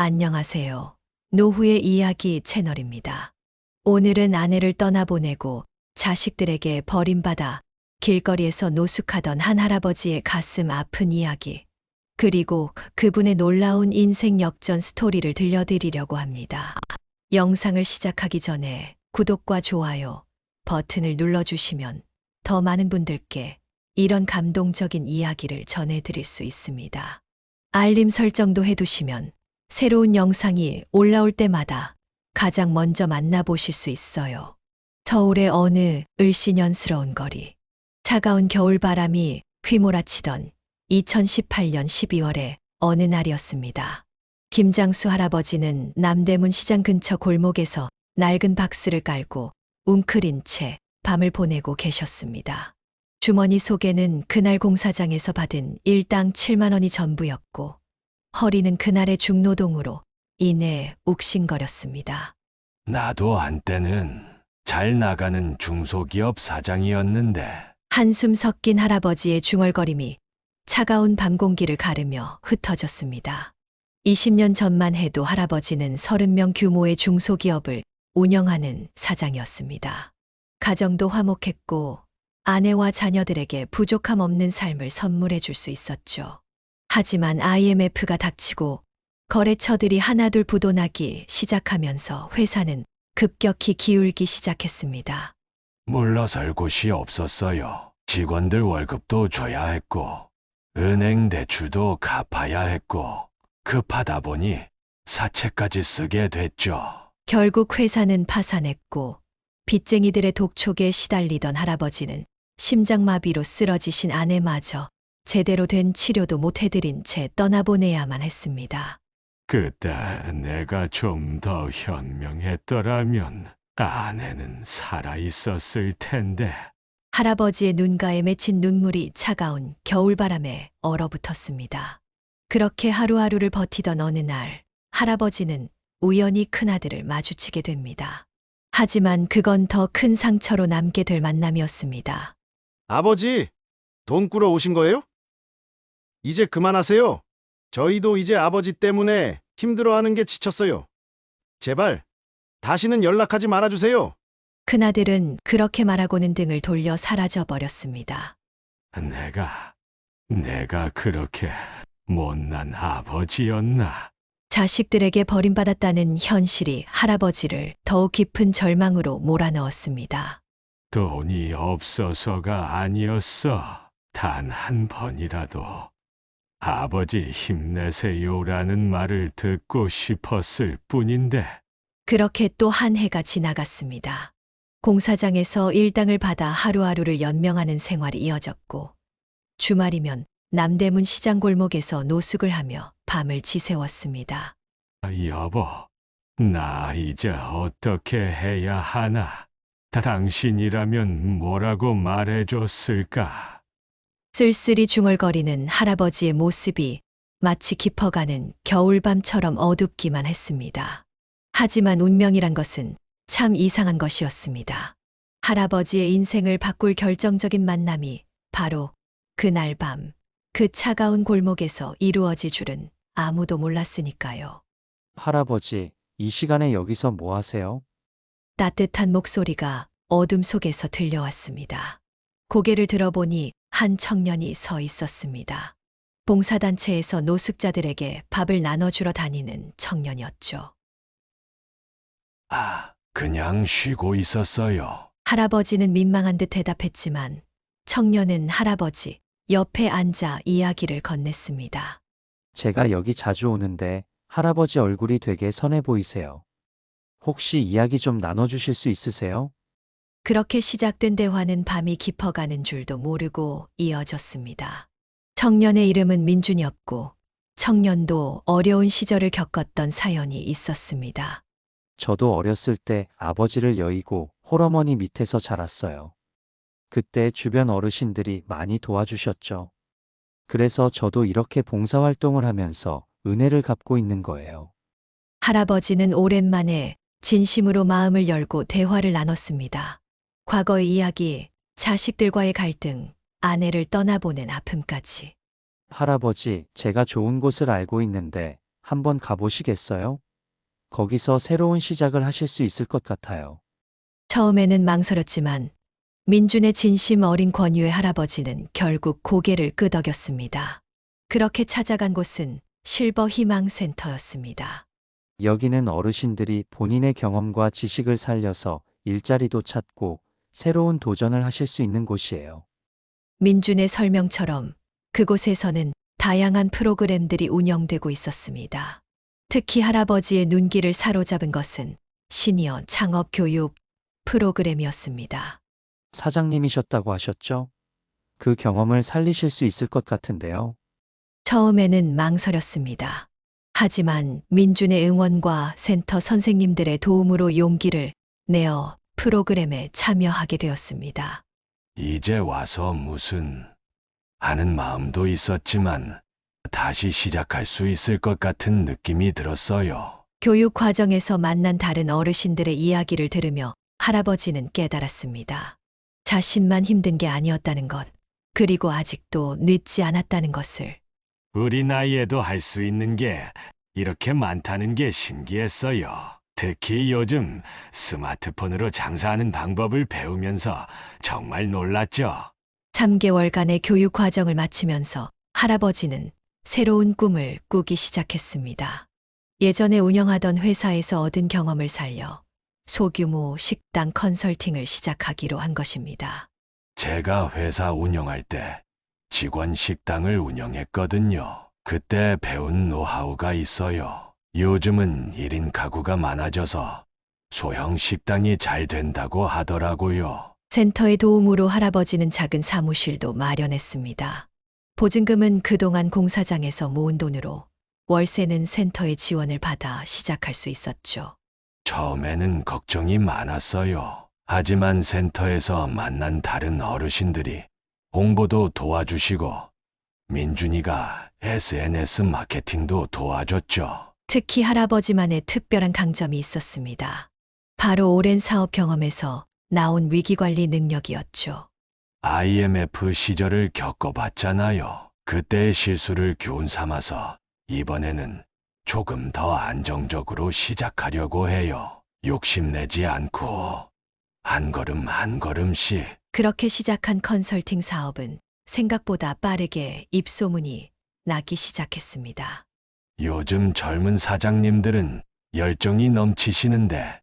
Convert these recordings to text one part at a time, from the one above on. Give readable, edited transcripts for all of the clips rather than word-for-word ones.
안녕하세요. 노후의 이야기 채널입니다. 오늘은 아내를 떠나보내고 자식들에게 버림받아 길거리에서 노숙하던 한 할아버지의 가슴 아픈 이야기, 그리고 그분의 놀라운 인생 역전 스토리를 들려드리려고 합니다. 영상을 시작하기 전에 구독과 좋아요 버튼을 눌러주시면 더 많은 분들께 이런 감동적인 이야기를 전해드릴 수 있습니다. 알림 설정도 해두시면 새로운 영상이 올라올 때마다 가장 먼저 만나보실 수 있어요. 서울의 어느 을씨년스러운 거리. 차가운 겨울바람이 휘몰아치던 2018년 12월의 어느 날이었습니다. 김장수 할아버지는 남대문 시장 근처 골목에서 낡은 박스를 깔고 웅크린 채 밤을 보내고 계셨습니다. 주머니 속에는 그날 공사장에서 받은 일당 7만 원이 전부였고 허리는 그날의 중노동으로 인해 욱신거렸습니다. 나도 한때는 잘 나가는 중소기업 사장이었는데 한숨 섞인 할아버지의 중얼거림이 차가운 밤 공기를 가르며 흩어졌습니다. 20년 전만 해도 할아버지는 30명 규모의 중소기업을 운영하는 사장이었습니다. 가정도 화목했고 아내와 자녀들에게 부족함 없는 삶을 선물해 줄 수 있었죠. 하지만 IMF가 닥치고 거래처들이 하나둘 부도나기 시작하면서 회사는 급격히 기울기 시작했습니다. 물러설 곳이 없었어요. 직원들 월급도 줘야 했고 은행 대출도 갚아야 했고 급하다 보니 사채까지 쓰게 됐죠. 결국 회사는 파산했고 빚쟁이들의 독촉에 시달리던 할아버지는 심장마비로 쓰러지신 아내마저 제대로 된 치료도 못 해드린 채 떠나보내야만 했습니다. 그때 내가 좀 더 현명했더라면 아내는 살아 있었을 텐데. 할아버지의 눈가에 맺힌 눈물이 차가운 겨울바람에 얼어붙었습니다. 그렇게 하루하루를 버티던 어느 날, 할아버지는 우연히 큰아들을 마주치게 됩니다. 하지만 그건 더 큰 상처로 남게 될 만남이었습니다. 아버지, 돈 꾸러 오신 거예요? 이제 그만하세요. 저희도 이제 아버지 때문에 힘들어하는 게 지쳤어요. 제발 다시는 연락하지 말아주세요. 큰아들은 그렇게 말하고는 등을 돌려 사라져 버렸습니다. 내가 그렇게 못난 아버지였나? 자식들에게 버림받았다는 현실이 할아버지를 더욱 깊은 절망으로 몰아넣었습니다. 돈이 없어서가 아니었어. 단 한 번이라도 아버지 힘내세요라는 말을 듣고 싶었을 뿐인데. 그렇게 또 한 해가 지나갔습니다. 공사장에서 일당을 받아 하루하루를 연명하는 생활이 이어졌고 주말이면 남대문 시장 골목에서 노숙을 하며 밤을 지새웠습니다. 여보, 나 이제 어떻게 해야 하나? 당신이라면 뭐라고 말해줬을까? 쓸쓸히 중얼거리는 할아버지의 모습이 마치 깊어가는 겨울밤처럼 어둡기만 했습니다. 하지만 운명이란 것은 참 이상한 것이었습니다. 할아버지의 인생을 바꿀 결정적인 만남이 바로 그날 밤, 그 차가운 골목에서 이루어질 줄은 아무도 몰랐으니까요. 할아버지, 이 시간에 여기서 뭐 하세요? 따뜻한 목소리가 어둠 속에서 들려왔습니다. 고개를 들어보니 한 청년이 서 있었습니다. 봉사단체에서 노숙자들에게 밥을 나눠주러 다니는 청년이었죠. 그냥 쉬고 있었어요. 할아버지는 민망한 듯 대답했지만 청년은 할아버지 옆에 앉아 이야기를 건넸습니다. 제가 여기 자주 오는데 할아버지 얼굴이 되게 선해 보이세요. 혹시 이야기 좀 나눠주실 수 있으세요? 그렇게 시작된 대화는 밤이 깊어가는 줄도 모르고 이어졌습니다. 청년의 이름은 민준이었고 청년도 어려운 시절을 겪었던 사연이 있었습니다. 저도 어렸을 때 아버지를 여의고 홀어머니 밑에서 자랐어요. 그때 주변 어르신들이 많이 도와주셨죠. 그래서 저도 이렇게 봉사활동을 하면서 은혜를 갚고 있는 거예요. 할아버지는 오랜만에 진심으로 마음을 열고 대화를 나눴습니다. 과거의 이야기, 자식들과의 갈등, 아내를 떠나보낸 아픔까지. 할아버지, 제가 좋은 곳을 알고 있는데 한번 가보시겠어요? 거기서 새로운 시작을 하실 수 있을 것 같아요. 처음에는 망설였지만 민준의 진심 어린 권유에 할아버지는 결국 고개를 끄덕였습니다. 그렇게 찾아간 곳은 실버 희망센터였습니다. 여기는 어르신들이 본인의 경험과 지식을 살려서 일자리도 찾고 새로운 도전을 하실 수 있는 곳이에요. 민준의 설명처럼 그곳에서는 다양한 프로그램들이 운영되고 있었습니다. 특히 할아버지의 눈길을 사로잡은 것은 시니어 창업 교육 프로그램이었습니다. 사장님이셨다고 하셨죠? 그 경험을 살리실 수 있을 것 같은데요. 처음에는 망설였습니다. 하지만 민준의 응원과 센터 선생님들의 도움으로 용기를 내어 프로그램에 참여하게 되었습니다. 이제 와서 무슨 하는 마음도 있었지만 다시 시작할 수 있을 것 같은 느낌이 들었어요. 교육 과정에서 만난 다른 어르신들의 이야기를 들으며 할아버지는 깨달았습니다. 자신만 힘든 게 아니었다는 것, 그리고 아직도 늦지 않았다는 것을. 우리 나이에도 할 수 있는 게 이렇게 많다는 게 신기했어요. 특히 요즘 스마트폰으로 장사하는 방법을 배우면서 정말 놀랐죠. 3개월간의 교육 과정을 마치면서 할아버지는 새로운 꿈을 꾸기 시작했습니다. 예전에 운영하던 회사에서 얻은 경험을 살려 소규모 식당 컨설팅을 시작하기로 한 것입니다. 제가 회사 운영할 때 직원 식당을 운영했거든요. 그때 배운 노하우가 있어요. 요즘은 1인 가구가 많아져서 소형 식당이 잘 된다고 하더라고요. 센터의 도움으로 할아버지는 작은 사무실도 마련했습니다. 보증금은 그동안 공사장에서 모은 돈으로, 월세는 센터의 지원을 받아 시작할 수 있었죠. 처음에는 걱정이 많았어요. 하지만 센터에서 만난 다른 어르신들이 홍보도 도와주시고 민준이가 SNS 마케팅도 도와줬죠. 특히 할아버지만의 특별한 강점이 있었습니다. 바로 오랜 사업 경험에서 나온 위기관리 능력이었죠. IMF 시절을 겪어봤잖아요. 그때의 실수를 교훈 삼아서 이번에는 조금 더 안정적으로 시작하려고 해요. 욕심내지 않고 한 걸음 한 걸음씩. 그렇게 시작한 컨설팅 사업은 생각보다 빠르게 입소문이 나기 시작했습니다. 요즘 젊은 사장님들은 열정이 넘치시는데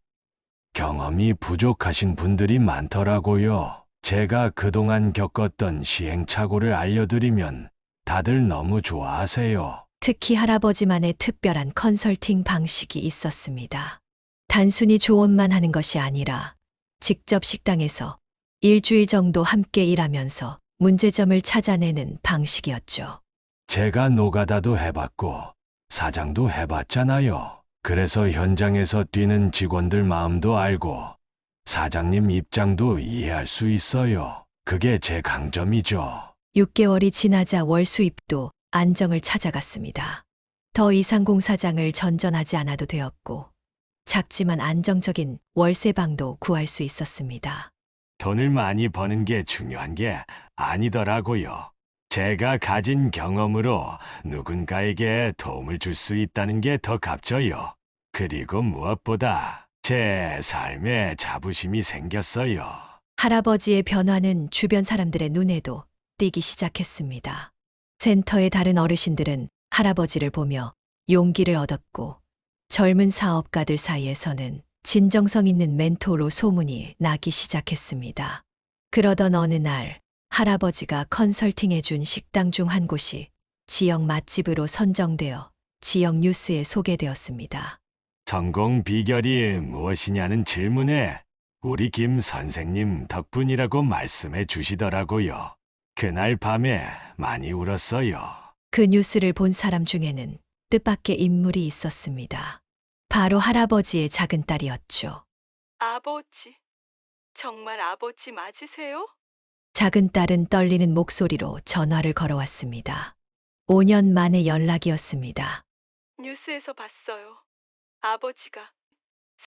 경험이 부족하신 분들이 많더라고요. 제가 그동안 겪었던 시행착오를 알려드리면 다들 너무 좋아하세요. 특히 할아버지만의 특별한 컨설팅 방식이 있었습니다. 단순히 조언만 하는 것이 아니라 직접 식당에서 일주일 정도 함께 일하면서 문제점을 찾아내는 방식이었죠. 제가 노가다도 해봤고 사장도 해봤잖아요. 그래서 현장에서 뛰는 직원들 마음도 알고 사장님 입장도 이해할 수 있어요. 그게 제 강점이죠. 6개월이 지나자 월 수입도 안정을 찾아갔습니다. 더 이상 공사장을 전전하지 않아도 되었고, 작지만 안정적인 월세방도 구할 수 있었습니다. 돈을 많이 버는 게 중요한 게 아니더라고요. 제가 가진 경험으로 누군가에게 도움을 줄 수 있다는 게 더 값져요. 그리고 무엇보다 제 삶에 자부심이 생겼어요. 할아버지의 변화는 주변 사람들의 눈에도 띄기 시작했습니다. 센터의 다른 어르신들은 할아버지를 보며 용기를 얻었고, 젊은 사업가들 사이에서는 진정성 있는 멘토로 소문이 나기 시작했습니다. 그러던 어느 날 할아버지가 컨설팅해준 식당 중 한 곳이 지역 맛집으로 선정되어 지역 뉴스에 소개되었습니다. 성공 비결이 무엇이냐는 질문에 우리 김 선생님 덕분이라고 말씀해 주시더라고요. 그날 밤에 많이 울었어요. 그 뉴스를 본 사람 중에는 뜻밖의 인물이 있었습니다. 바로 할아버지의 작은 딸이었죠. 아버지, 정말 아버지 맞으세요? 작은 딸은 떨리는 목소리로 전화를 걸어왔습니다. 5년 만의 연락이었습니다. 뉴스에서 봤어요. 아버지가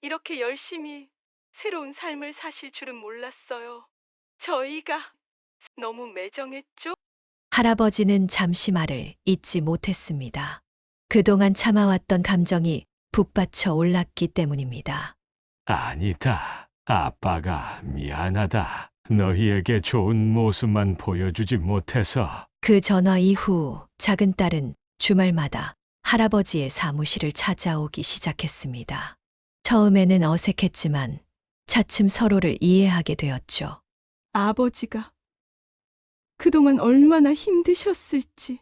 이렇게 열심히 새로운 삶을 사실 줄은 몰랐어요. 저희가 너무 매정했죠? 할아버지는 잠시 말을 잇지 못했습니다. 그동안 참아왔던 감정이 북받쳐 올랐기 때문입니다. 아니다. 아빠가 미안하다. 너희에게 좋은 모습만 보여주지 못해서. 그 전화 이후 작은 딸은 주말마다 할아버지의 사무실을 찾아오기 시작했습니다. 처음에는 어색했지만 차츰 서로를 이해하게 되었죠. 아버지가 그동안 얼마나 힘드셨을지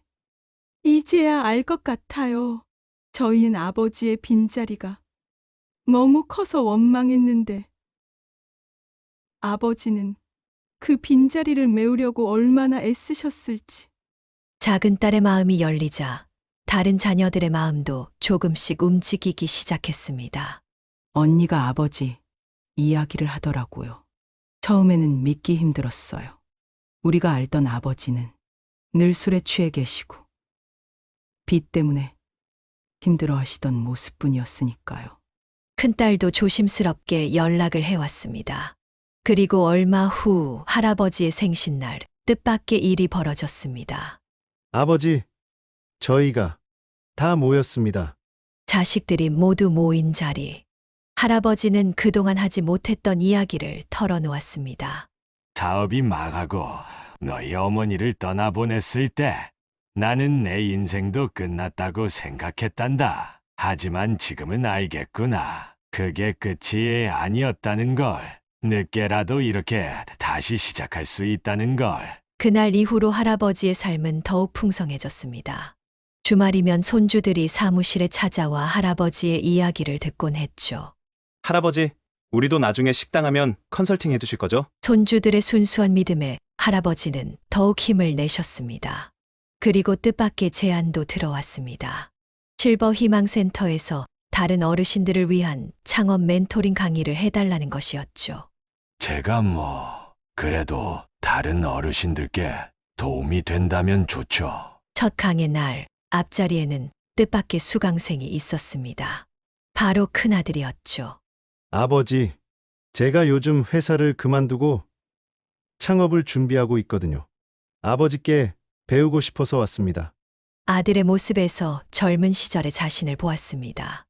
이제야 알 것 같아요. 저희는 아버지의 빈자리가 너무 커서 원망했는데 아버지는 그 빈자리를 메우려고 얼마나 애쓰셨을지. 작은 딸의 마음이 열리자 다른 자녀들의 마음도 조금씩 움직이기 시작했습니다. 언니가 아버지 이야기를 하더라고요. 처음에는 믿기 힘들었어요. 우리가 알던 아버지는 늘 술에 취해 계시고 빚 때문에 힘들어 하시던 모습뿐이었으니까요. 큰딸도 조심스럽게 연락을 해왔습니다. 그리고 얼마 후 할아버지의 생신날 뜻밖의 일이 벌어졌습니다. 아버지, 저희가 다 모였습니다. 자식들이 모두 모인 자리. 할아버지는 그동안 하지 못했던 이야기를 털어놓았습니다. 사업이 망하고 너희 어머니를 떠나보냈을 때 나는 내 인생도 끝났다고 생각했단다. 하지만 지금은 알겠구나. 그게 끝이 아니었다는 걸. 늦게라도 이렇게 다시 시작할 수 있다는 걸. 그날 이후로 할아버지의 삶은 더욱 풍성해졌습니다. 주말이면 손주들이 사무실에 찾아와 할아버지의 이야기를 듣곤 했죠. 할아버지, 우리도 나중에 식당 하면 컨설팅 해주실 거죠? 손주들의 순수한 믿음에 할아버지는 더욱 힘을 내셨습니다. 그리고 뜻밖의 제안도 들어왔습니다. 실버 희망센터에서 다른 어르신들을 위한 창업 멘토링 강의를 해달라는 것이었죠. 제가 그래도 다른 어르신들께 도움이 된다면 좋죠. 첫 강의 날 앞자리에는 뜻밖의 수강생이 있었습니다. 바로 큰아들이었죠. 아버지, 제가 요즘 회사를 그만두고 창업을 준비하고 있거든요. 아버지께 배우고 싶어서 왔습니다. 아들의 모습에서 젊은 시절의 자신을 보았습니다.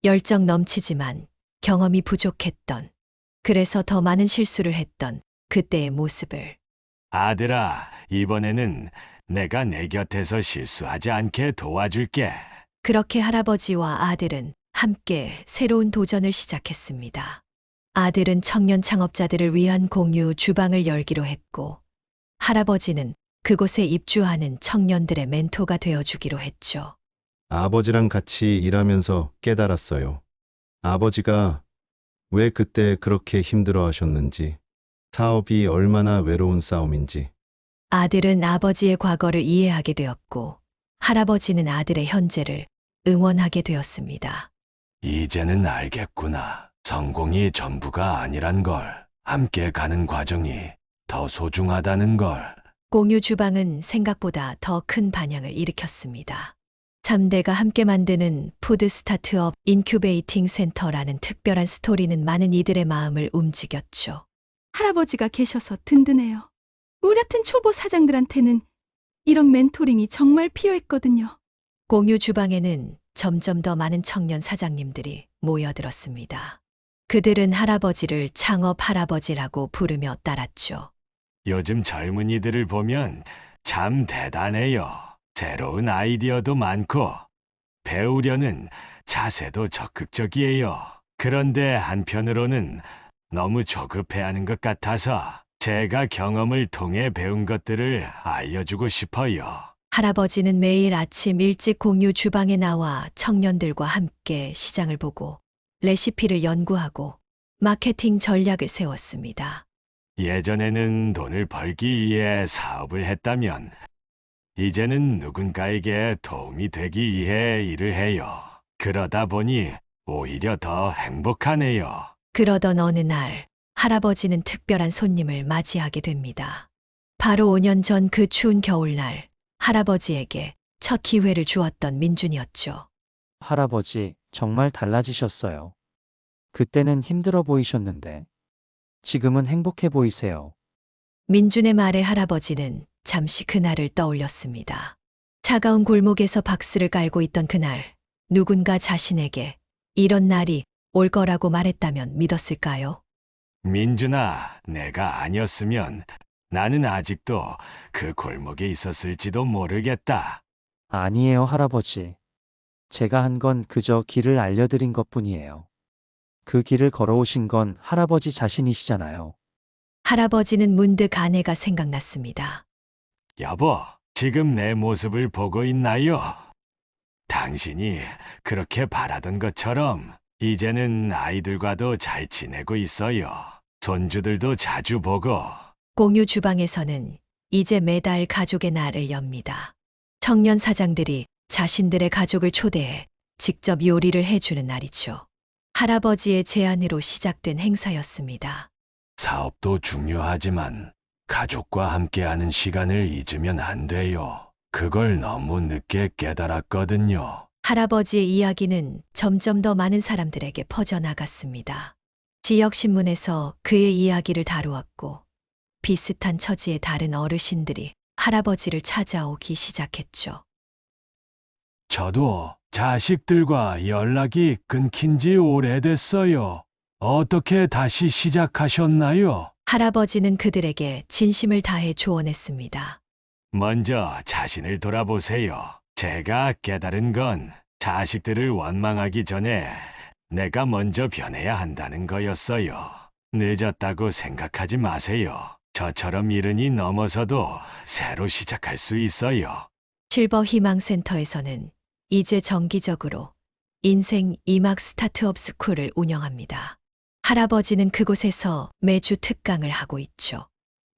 열정 넘치지만 경험이 부족했던, 그래서 더 많은 실수를 했던 그때의 모습을. 아들아, 이번에는 내가 내 곁에서 실수하지 않게 도와줄게. 그렇게 할아버지와 아들은 함께 새로운 도전을 시작했습니다. 아들은 청년 창업자들을 위한 공유 주방을 열기로 했고, 할아버지는 그곳에 입주하는 청년들의 멘토가 되어주기로 했죠. 아버지랑 같이 일하면서 깨달았어요. 아버지가 왜 그때 그렇게 힘들어 하셨는지, 사업이 얼마나 외로운 싸움인지. 아들은 아버지의 과거를 이해하게 되었고, 할아버지는 아들의 현재를 응원하게 되었습니다. 이제는 알겠구나. 성공이 전부가 아니란 걸. 함께 가는 과정이 더 소중하다는 걸. 공유 주방은 생각보다 더 큰 반향을 일으켰습니다. 3대가 함께 만드는 푸드 스타트업 인큐베이팅 센터라는 특별한 스토리는 많은 이들의 마음을 움직였죠. 할아버지가 계셔서 든든해요. 우리 같은 초보 사장들한테는 이런 멘토링이 정말 필요했거든요. 공유 주방에는 점점 더 많은 청년 사장님들이 모여들었습니다. 그들은 할아버지를 창업 할아버지라고 부르며 따랐죠. 요즘 젊은이들을 보면 참 대단해요. 새로운 아이디어도 많고 배우려는 자세도 적극적이에요. 그런데 한편으로는 너무 조급해하는 것 같아서 제가 경험을 통해 배운 것들을 알려주고 싶어요. 할아버지는 매일 아침 일찍 공유 주방에 나와 청년들과 함께 시장을 보고 레시피를 연구하고 마케팅 전략을 세웠습니다. 예전에는 돈을 벌기 위해 사업을 했다면 이제는 누군가에게 도움이 되기 위해 일을 해요. 그러다 보니 오히려 더 행복하네요. 그러던 어느 날 할아버지는 특별한 손님을 맞이하게 됩니다. 바로 5년 전 그 추운 겨울날 할아버지에게 첫 기회를 주었던 민준이었죠. 할아버지, 정말 달라지셨어요. 그때는 힘들어 보이셨는데, 지금은 행복해 보이세요. 민준의 말에 할아버지는 잠시 그날을 떠올렸습니다. 차가운 골목에서 박스를 깔고 있던 그날, 누군가 자신에게 이런 날이 올 거라고 말했다면 믿었을까요? 민준아, 내가 아니었으면 나는 아직도 그 골목에 있었을지도 모르겠다. 아니에요, 할아버지. 제가 한 건 그저 길을 알려드린 것뿐이에요. 그 길을 걸어오신 건 할아버지 자신이시잖아요. 할아버지는 문득 아내가 생각났습니다. 여보, 지금 내 모습을 보고 있나요? 당신이 그렇게 바라던 것처럼 이제는 아이들과도 잘 지내고 있어요. 손주들도 자주 보고. 공유 주방에서는 이제 매달 가족의 날을 엽니다. 청년 사장들이 자신들의 가족을 초대해 직접 요리를 해주는 날이죠. 할아버지의 제안으로 시작된 행사였습니다. 사업도 중요하지만 가족과 함께하는 시간을 잊으면 안 돼요. 그걸 너무 늦게 깨달았거든요. 할아버지의 이야기는 점점 더 많은 사람들에게 퍼져나갔습니다. 지역신문에서 그의 이야기를 다루었고, 비슷한 처지의 다른 어르신들이 할아버지를 찾아오기 시작했죠. 저도 자식들과 연락이 끊긴 지 오래됐어요. 어떻게 다시 시작하셨나요? 할아버지는 그들에게 진심을 다해 조언했습니다. 먼저 자신을 돌아보세요. 제가 깨달은 건 자식들을 원망하기 전에 내가 먼저 변해야 한다는 거였어요. 늦었다고 생각하지 마세요. 저처럼 이른이 넘어서도 새로 시작할 수 있어요. 실버 희망센터에서는 이제 정기적으로 인생 2막 스타트업 스쿨을 운영합니다. 할아버지는 그곳에서 매주 특강을 하고 있죠.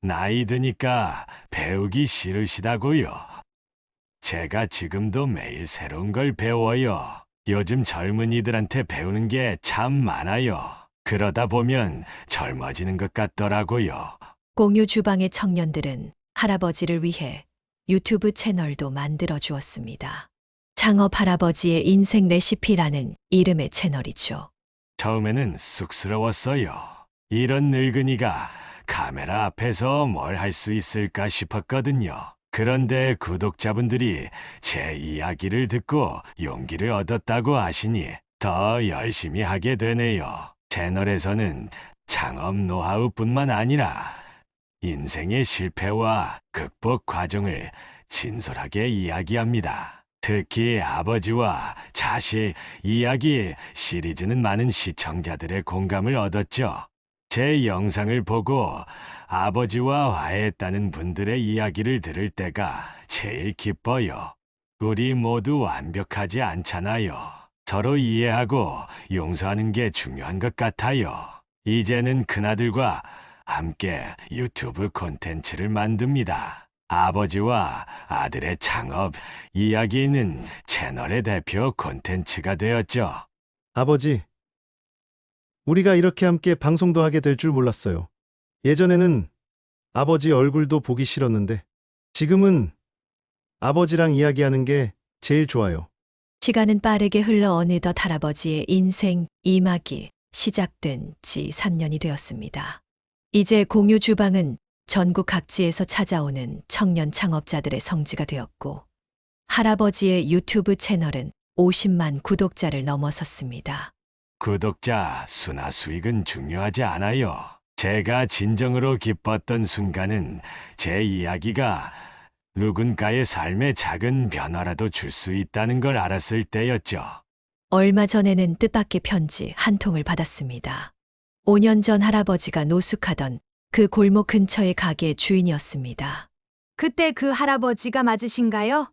나이 드니까 배우기 싫으시다고요. 제가 지금도 매일 새로운 걸 배워요. 요즘 젊은이들한테 배우는 게 참 많아요. 그러다 보면 젊어지는 것 같더라고요. 공유 주방의 청년들은 할아버지를 위해 유튜브 채널도 만들어 주었습니다. 창업 할아버지의 인생 레시피라는 이름의 채널이죠. 처음에는 쑥스러웠어요. 이런 늙은이가 카메라 앞에서 뭘 할 수 있을까 싶었거든요. 그런데 구독자분들이 제 이야기를 듣고 용기를 얻었다고 하시니 더 열심히 하게 되네요. 채널에서는 창업 노하우뿐만 아니라 인생의 실패와 극복 과정을 진솔하게 이야기합니다. 특히 아버지와 자식 이야기 시리즈는 많은 시청자들의 공감을 얻었죠. 제 영상을 보고 아버지와 화해했다는 분들의 이야기를 들을 때가 제일 기뻐요. 우리 모두 완벽하지 않잖아요. 서로 이해하고 용서하는 게 중요한 것 같아요. 이제는 큰아들과 함께 유튜브 콘텐츠를 만듭니다. 아버지와 아들의 창업 이야기는 채널의 대표 콘텐츠가 되었죠. 아버지, 우리가 이렇게 함께 방송도 하게 될 줄 몰랐어요. 예전에는 아버지 얼굴도 보기 싫었는데 지금은 아버지랑 이야기하는 게 제일 좋아요. 시간은 빠르게 흘러 어느덧 할아버지의 인생 2막이 시작된 지 3년이 되었습니다. 이제 공유 주방은 전국 각지에서 찾아오는 청년 창업자들의 성지가 되었고, 할아버지의 유튜브 채널은 50만 구독자를 넘어섰습니다. 구독자 수나 수익은 중요하지 않아요. 제가 진정으로 기뻤던 순간은 제 이야기가 누군가의 삶에 작은 변화라도 줄 수 있다는 걸 알았을 때였죠. 얼마 전에는 뜻밖의 편지 한 통을 받았습니다. 5년 전 할아버지가 노숙하던 그 골목 근처의 가게 주인이었습니다. 그때 그 할아버지가 맞으신가요?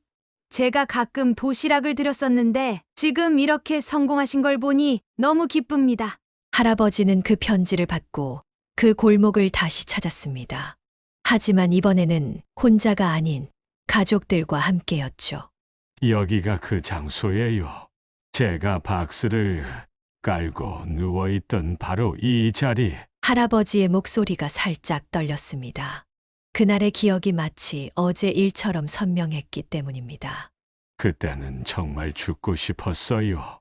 제가 가끔 도시락을 드렸었는데 지금 이렇게 성공하신 걸 보니 너무 기쁩니다. 할아버지는 그 편지를 받고 그 골목을 다시 찾았습니다. 하지만 이번에는 혼자가 아닌 가족들과 함께였죠. 여기가 그 장소예요. 제가 박스를 깔고 누워있던 바로 이 자리. 할아버지의 목소리가 살짝 떨렸습니다. 그날의 기억이 마치 어제 일처럼 선명했기 때문입니다. 그때는 정말 죽고 싶었어요.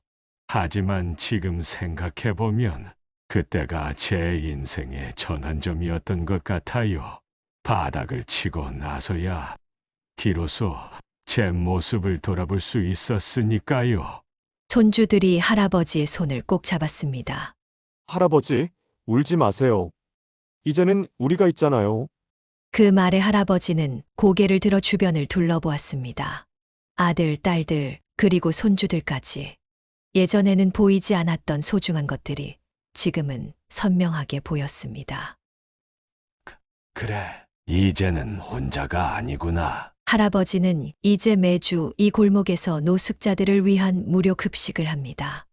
하지만 지금 생각해보면 그때가 제 인생의 전환점이었던 것 같아요. 바닥을 치고 나서야 비로소 제 모습을 돌아볼 수 있었으니까요. 손주들이 할아버지의 손을 꼭 잡았습니다. 할아버지, 울지 마세요. 이제는 우리가 있잖아요. 그 말에 할아버지는 고개를 들어 주변을 둘러보았습니다. 아들, 딸들, 그리고 손주들까지. 예전에는 보이지 않았던 소중한 것들이 지금은 선명하게 보였습니다. 그래, 이제는 혼자가 아니구나. 할아버지는 이제 매주 이 골목에서 노숙자들을 위한 무료 급식을 합니다.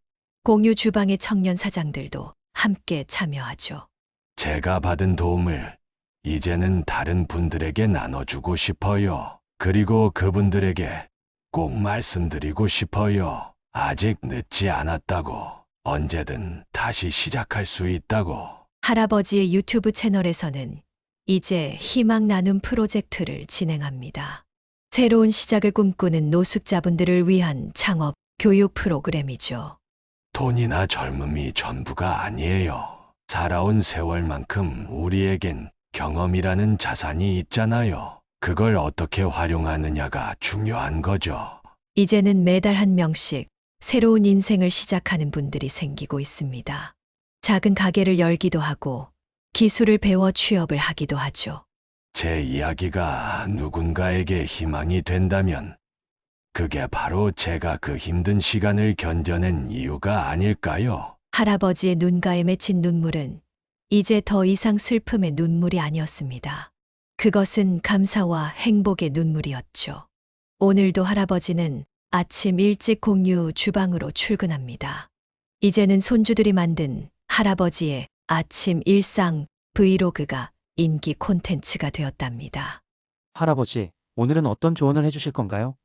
공유 주방의 청년 사장들도 함께 참여하죠. 제가 받은 도움을 이제는 다른 분들에게 나눠주고 싶어요. 그리고 그분들에게 꼭 말씀드리고 싶어요. 아직 늦지 않았다고. 언제든 다시 시작할 수 있다고. 할아버지의 유튜브 채널에서는 이제 희망 나눔 프로젝트를 진행합니다. 새로운 시작을 꿈꾸는 노숙자분들을 위한 창업 교육 프로그램이죠. 돈이나 젊음이 전부가 아니에요. 살아온 세월만큼 우리에겐 경험이라는 자산이 있잖아요. 그걸 어떻게 활용하느냐가 중요한 거죠. 이제는 매달 한 명씩 새로운 인생을 시작하는 분들이 생기고 있습니다. 작은 가게를 열기도 하고 기술을 배워 취업을 하기도 하죠. 제 이야기가 누군가에게 희망이 된다면 그게 바로 제가 그 힘든 시간을 견뎌낸 이유가 아닐까요? 할아버지의 눈가에 맺힌 눈물은 이제 더 이상 슬픔의 눈물이 아니었습니다. 그것은 감사와 행복의 눈물이었죠. 오늘도 할아버지는 아침 일찍 공유 주방으로 출근합니다. 이제는 손주들이 만든 할아버지의 아침 일상 브이로그가 인기 콘텐츠가 되었답니다. 할아버지, 오늘은 어떤 조언을 해주실 건가요?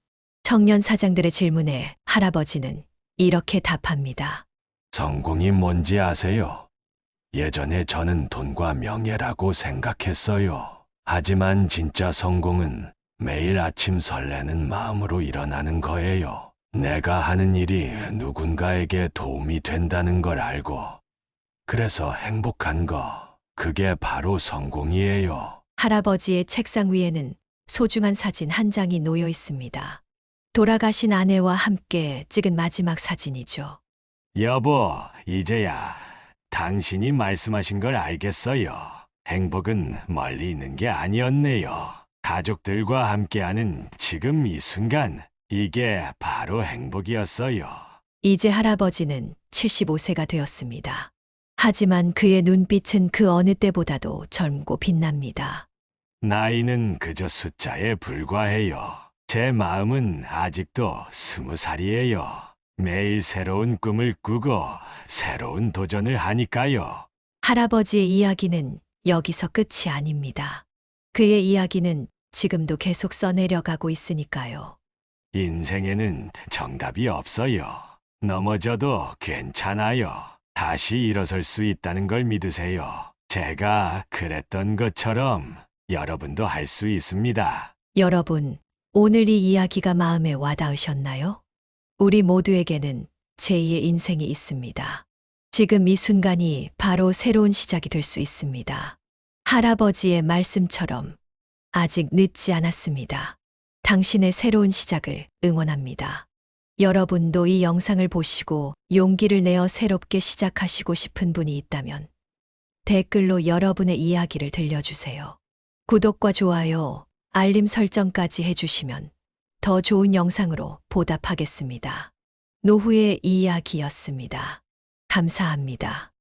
청년 사장들의 질문에 할아버지는 이렇게 답합니다. 성공이 뭔지 아세요? 예전에 저는 돈과 명예라고 생각했어요. 하지만 진짜 성공은 매일 아침 설레는 마음으로 일어나는 거예요. 내가 하는 일이 누군가에게 도움이 된다는 걸 알고, 그래서 행복한 거, 그게 바로 성공이에요. 할아버지의 책상 위에는 소중한 사진 한 장이 놓여 있습니다. 돌아가신 아내와 함께 찍은 마지막 사진이죠. 여보, 이제야 당신이 말씀하신 걸 알겠어요. 행복은 멀리 있는 게 아니었네요. 가족들과 함께하는 지금 이 순간, 이게 바로 행복이었어요. 이제 할아버지는 75세가 되었습니다. 하지만 그의 눈빛은 그 어느 때보다도 젊고 빛납니다. 나이는 그저 숫자에 불과해요. 제 마음은 아직도 20살이에요. 매일 새로운 꿈을 꾸고 새로운 도전을 하니까요. 할아버지의 이야기는 여기서 끝이 아닙니다. 그의 이야기는 지금도 계속 써내려가고 있으니까요. 인생에는 정답이 없어요. 넘어져도 괜찮아요. 다시 일어설 수 있다는 걸 믿으세요. 제가 그랬던 것처럼 여러분도 할 수 있습니다. 여러분, 오늘 이 이야기가 마음에 와닿으셨나요? 우리 모두에게는 제2의 인생이 있습니다. 지금 이 순간이 바로 새로운 시작이 될 수 있습니다. 할아버지의 말씀처럼 아직 늦지 않았습니다. 당신의 새로운 시작을 응원합니다. 여러분도 이 영상을 보시고 용기를 내어 새롭게 시작하시고 싶은 분이 있다면 댓글로 여러분의 이야기를 들려주세요. 구독과 좋아요, 알림 설정까지 해주시면 더 좋은 영상으로 보답하겠습니다. 노후의 이야기였습니다. 감사합니다.